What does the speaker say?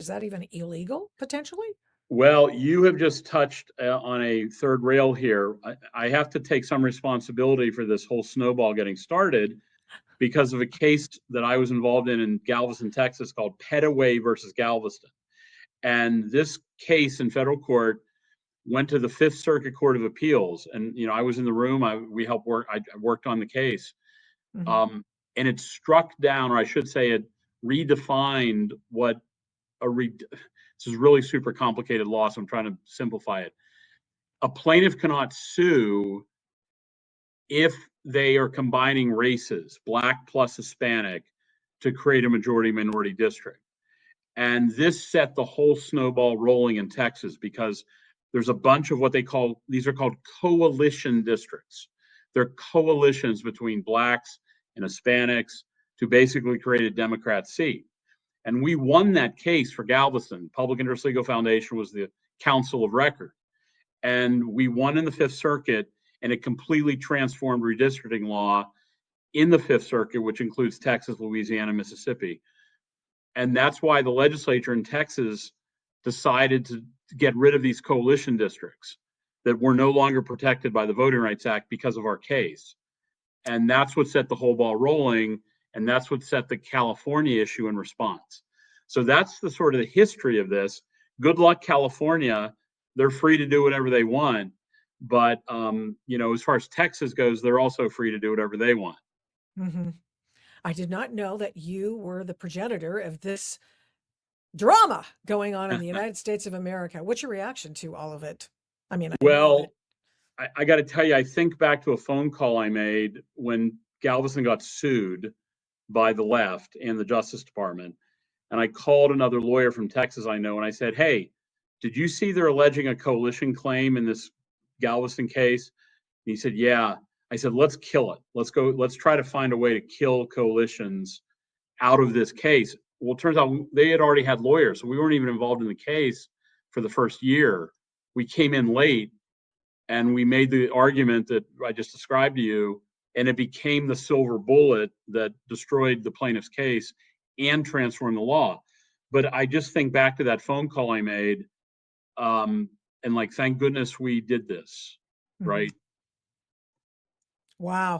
that even illegal potentially? Well, you have just touched on a third rail here. I have to take some responsibility for this whole snowball getting started because of a case that I was involved in Galveston, Texas, called Petaway versus Galveston. And this case in federal court went to the Fifth Circuit Court of Appeals. And, you know, I was in the room, I worked on the case. Hmm. And it struck down, or I should say it redefined what this is really super complicated law, so I'm trying to simplify it. A plaintiff cannot sue if they are combining races, Black plus Hispanic, to create a majority minority district. And this set the whole snowball rolling in Texas because there's a bunch of what these are called coalition districts. They're coalitions between Blacks and Hispanics to basically create a Democrat seat. And we won that case for Galveston. Public Interest Legal Foundation was the counsel of record. And we won in the Fifth Circuit, and it completely transformed redistricting law in the Fifth Circuit, which includes Texas, Louisiana, Mississippi. And that's why the legislature in Texas decided to get rid of these coalition districts that were no longer protected by the Voting Rights Act because of our case. And that's what set the whole ball rolling. And that's what set the California issue in response. So that's the sort of the history of this. Good luck, California. They're free to do whatever they want. But, you know, as far as Texas goes, they're also free to do whatever they want. Hmm. I did not know that you were the progenitor of this drama going on in the United States of America. What's your reaction to all of it? I mean, I know that. Well, I got to tell you, I think back to a phone call I made when Galveston got sued by the left and the Justice Department. And I called another lawyer from Texas I know, and I said, hey, did you see they're alleging a coalition claim in this Galveston case? And he said, yeah. I said, let's kill it. Let's try to find a way to kill coalitions out of this case. Well, it turns out they had already had lawyers, so we weren't even involved in the case for the first year. We came in late and we made the argument that I just described to you, and it became the silver bullet that destroyed the plaintiff's case and transformed the law. But I just think back to that phone call I made, and like, thank goodness we did this, Mhm. right? Wow.